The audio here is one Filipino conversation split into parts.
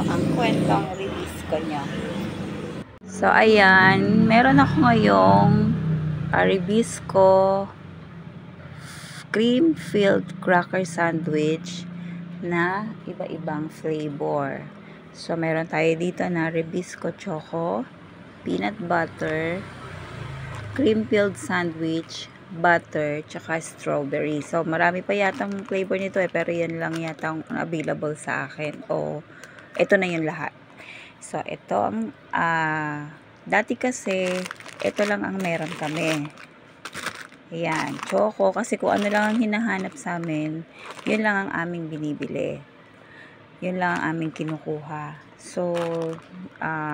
ang kwentong release ko niya. So, ayan. Meron ako ngayong Ribisco cream-filled cracker sandwich na iba-ibang flavor. So, meron tayo dito na Ribisco choco, peanut butter, cream-filled sandwich, butter, tsaka strawberry. So, marami pa yatang flavor nito pero yan lang yatang available sa akin. O, ito na yung lahat. So, ito ang, dati kasi, ito lang ang meron kami. Ayan, choco. Kasi kung ano lang ang hinahanap sa amin, yun lang ang aming binibili. Yun lang ang aming kinukuha. So,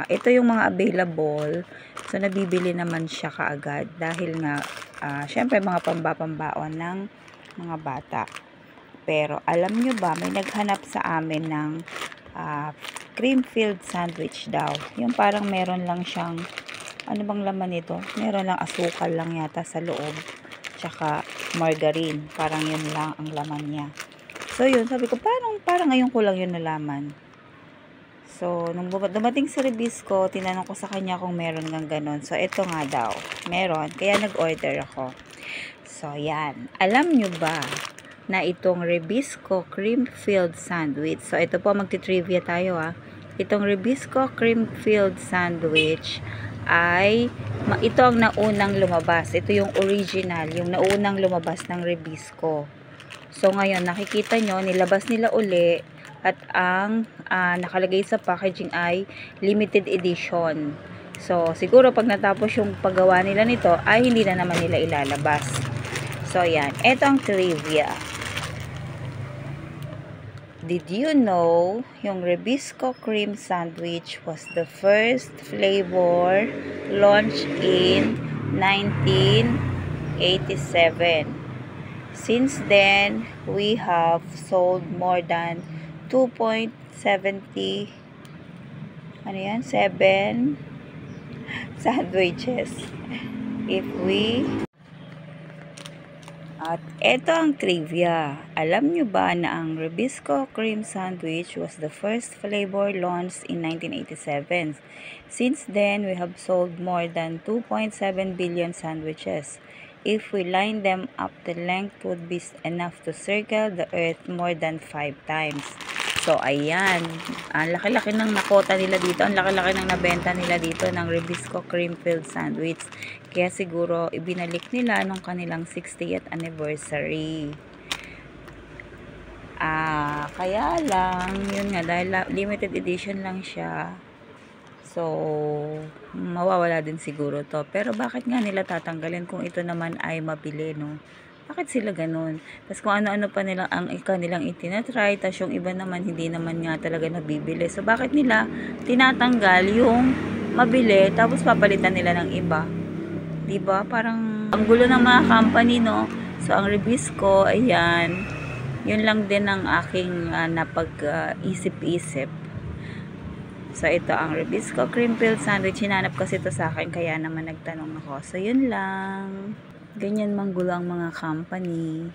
ito yung mga available. So, nabibili naman siya kaagad. Dahil nga, syempre, mga pambapambaon ng mga bata. Pero, alam nyo ba, may naghanap sa amin ng cream-filled sandwich daw. Yung parang meron lang siyang, ano bang laman nito? Meron lang asukal lang yata sa loob. Tsaka margarine. Parang yun lang ang laman niya. So, yun. Sabi ko, parang ngayon ko lang yun nalaman. So, nung dumating sa Ribisco, tinanong ko sa kanya kung meron ng ganon. So, ito nga daw. Meron. Kaya nag-order ako. So, yan. Alam nyo ba na itong Ribisco cream-filled sandwich. So, ito po, magti-trivia tayo Itong Ribisco cream-filled sandwich ay, ito ang naunang lumabas. Ito yung original, yung naunang lumabas ng Ribisco. So, ngayon, nakikita nyo, nilabas nila uli at ang nakalagay sa packaging ay limited edition. So, siguro pag natapos yung paggawa nila nito, ay hindi na naman nila ilalabas. So, yan. Ito ang trivia. Did you know yung Ribisco cream sandwich was the first flavor launched in 1987? Since then, we have sold more than 2.70 7 sandwiches. At ito ang trivia. Alam nyo ba na ang Ribisco cream sandwich was the first flavor launched in 1987? Since then, we have sold more than 2.7 billion sandwiches. If we line them up, the length would be enough to circle the earth more than 5 times. So, ayan. Ang laki-laki ng nakota nila dito. Ang laki-laki ng nabenta nila dito ng Ribisco cream-filled sandwich. Kaya siguro, ibinalik nila nung kanilang 60th anniversary. Kaya lang, yun nga, dahil limited edition lang siya. So, mawawala din siguro to. Pero bakit nga nila tatanggalin kung ito naman ay mabili, no? Bakit sila ganun? Tapos kung ano-ano pa nila ang nilang itinatry, tapos yung iba naman hindi naman nga talaga nabibili. So, bakit nila tinatanggal yung mabili, tapos papalitan nila ng iba? Diba? Parang ang gulo ng mga company, no? So, ang Ribisco, ayan, yun lang din ang aking napag-isip-isip. So, ito ang Ribisco cream-filled sandwich. Hinanap kasi ito sa akin, kaya naman nagtanong ako. So, yun lang. Ganyan manggulo ang mga company.